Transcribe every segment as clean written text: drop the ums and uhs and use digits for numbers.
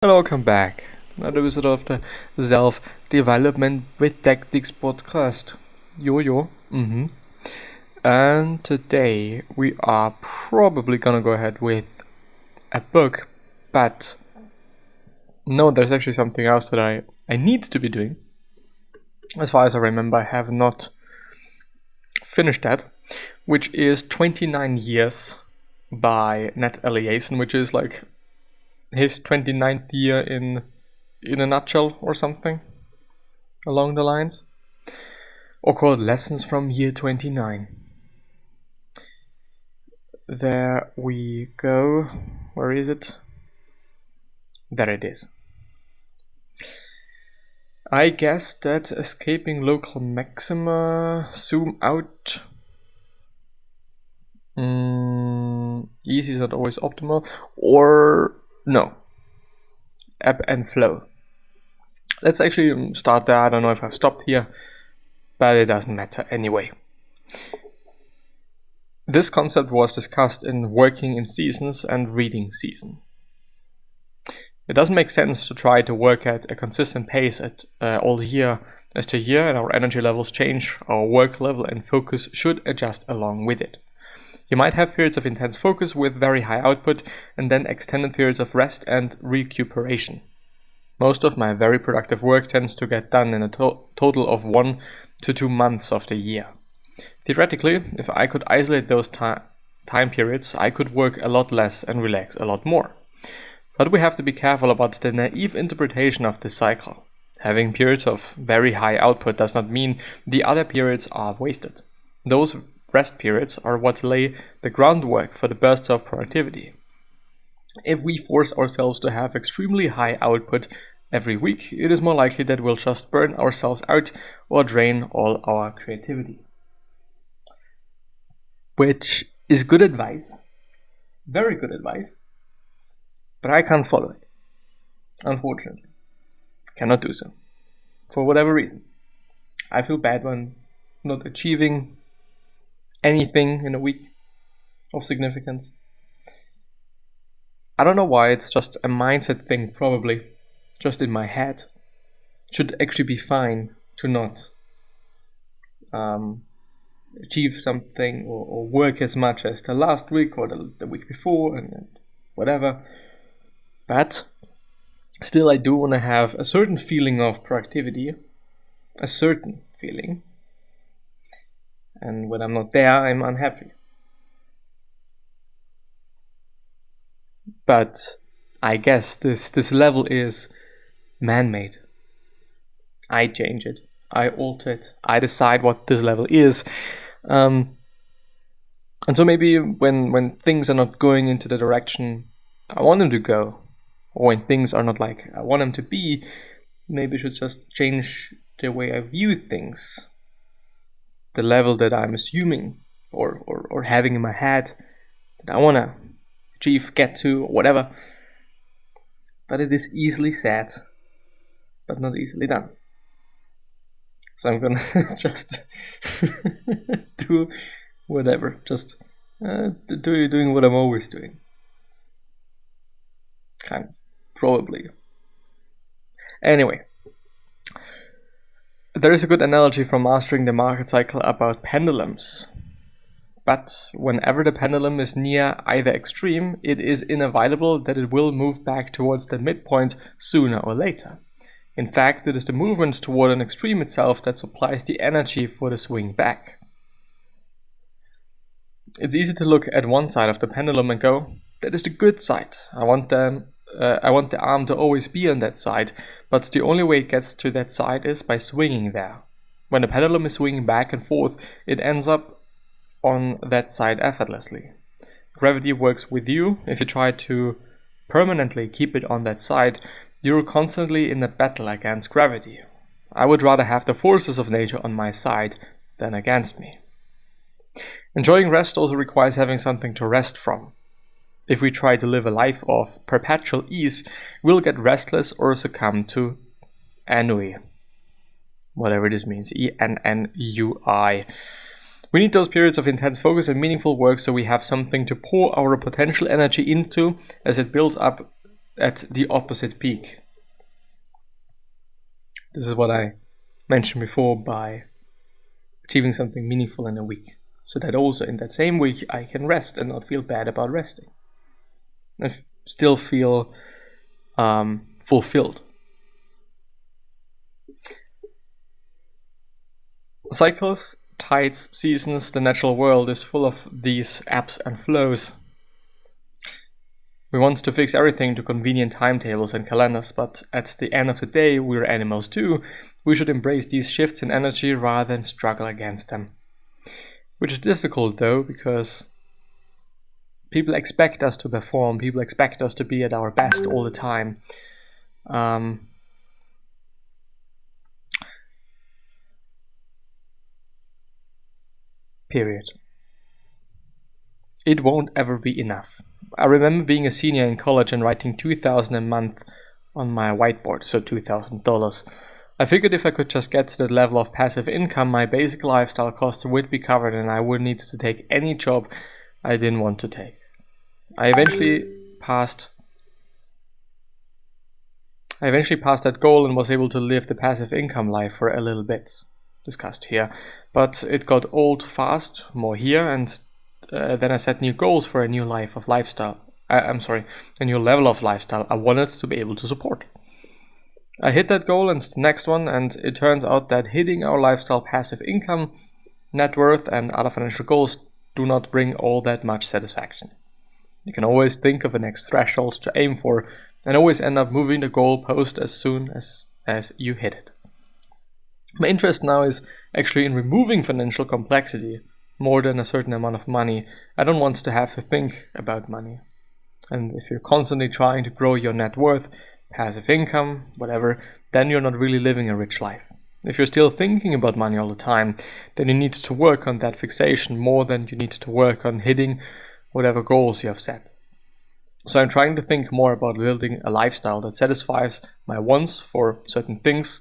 And welcome back to another episode of the Self-Development with Tactics podcast. And today we are probably gonna go ahead with a book, but no, there's actually something else that I need to be doing. As far as I remember, I have not finished that, which is 29 Years by Eliason, which is like his 29th year in a nutshell or something along the lines, or called Lessons from Year 29. There we go. Where is it? There it is. I guess that escaping local maxima, zoom out. Easy is not always optimal, or no, ebb and flow. Let's actually start there. I don't know if I've stopped here, but it doesn't matter anyway. This concept was discussed in Working in Seasons and Reading Season. It doesn't make sense to try to work at a consistent pace at all year as the year and our energy levels change. Our work level and focus should adjust along with it. You might have periods of intense focus with very high output and then extended periods of rest and recuperation. Most of my very productive work tends to get done in a total of 1 to 2 months of the year. Theoretically, if I could isolate those time periods, I could work a lot less and relax a lot more. But we have to be careful about the naive interpretation of this cycle. Having periods of very high output does not mean the other periods are wasted. Those rest periods are what lay the groundwork for the bursts of productivity. If we force ourselves to have extremely high output every week, it is more likely that we'll just burn ourselves out or drain all our creativity. Which is good advice, very good advice, but I can't follow it, unfortunately. Cannot do so, for whatever reason. I feel bad when not achieving anything in a week of significance. I don't know why, it's just a mindset thing, probably, just in my head. It should actually be fine to not achieve something or work as much as the last week or the week before and whatever. But still, I do want to have a certain feeling of productivity, a certain feeling. And when I'm not there, I'm unhappy. But I guess this level is man-made. I change it. I alter it. I decide what this level is. And so maybe when things are not going into the direction I want them to go, or when things are not like I want them to be, maybe I should just change the way I view things. The level that I'm assuming or having in my head that I want to achieve, get to, or whatever. But it is easily said, but not easily done. So I'm gonna just do whatever, just doing what I'm always doing. Kind of, probably. Anyway. There is a good analogy from Mastering the Market Cycle about pendulums. But whenever the pendulum is near either extreme, it is inevitable that it will move back towards the midpoint sooner or later. In fact, it is the movement toward an extreme itself that supplies the energy for the swing back. It's easy to look at one side of the pendulum and go, that is the good side. I want the arm to always be on that side, but the only way it gets to that side is by swinging there. When the pendulum is swinging back and forth, it ends up on that side effortlessly. Gravity works with you. If you try to permanently keep it on that side, you're constantly in a battle against gravity. I would rather have the forces of nature on my side than against me. Enjoying rest also requires having something to rest from. If we try to live a life of perpetual ease, we'll get restless or succumb to ennui. Whatever this means, ENNUI. We need those periods of intense focus and meaningful work so we have something to pour our potential energy into as it builds up at the opposite peak. This is what I mentioned before by achieving something meaningful in a week, so that also in that same week I can rest and not feel bad about resting. I still feel fulfilled. Cycles, tides, seasons, the natural world is full of these ebbs and flows. We want to fix everything to convenient timetables and calendars, but at the end of the day, we're animals too. We should embrace these shifts in energy rather than struggle against them. Which is difficult though, because people expect us to perform, people expect us to be at our best all the time. Period. It won't ever be enough. I remember being a senior in college and writing $2,000 a month on my whiteboard, so $2,000. I figured if I could just get to that level of passive income, my basic lifestyle costs would be covered and I wouldn't need to take any job I didn't want to take. I eventually passed that goal and was able to live the passive income life for a little bit, discussed here. But it got old fast, more here, and then I set new goals for a new lifestyle. A new level of lifestyle I wanted to be able to support. I hit that goal and the next one, and it turns out that hitting our lifestyle passive income, net worth, and other financial goals do not bring all that much satisfaction. You can always think of a next threshold to aim for, and always end up moving the goal post as soon as you hit it. My interest now is actually in removing financial complexity. More than a certain amount of money, I don't want to have to think about money. And if you're constantly trying to grow your net worth, passive income, whatever, then you're not really living a rich life. If you're still thinking about money all the time, then you need to work on that fixation more than you need to work on hitting whatever goals you have set. So I'm trying to think more about building a lifestyle that satisfies my wants for certain things,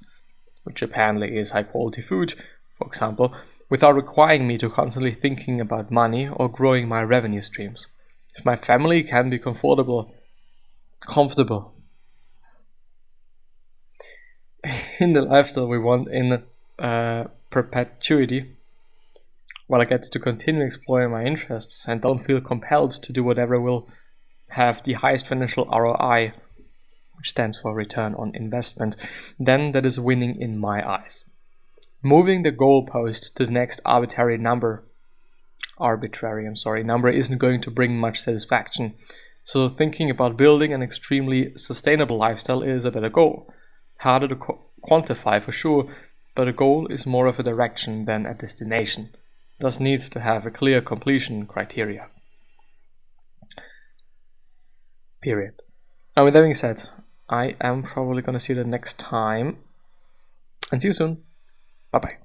which apparently is high quality food, for example, without requiring me to constantly thinking about money or growing my revenue streams. If my family can be comfortable in the lifestyle we want in perpetuity, while I get to continue exploring my interests and don't feel compelled to do whatever will have the highest financial ROI, which stands for return on investment, then that is winning in my eyes. Moving the goalpost to the next arbitrary number isn't going to bring much satisfaction. So thinking about building an extremely sustainable lifestyle is a better goal. Harder to quantify for sure, but a goal is more of a direction than a destination. Thus needs to have a clear completion criteria. Period. And with that being said, I am probably going to see you the next time. And see you soon. Bye-bye.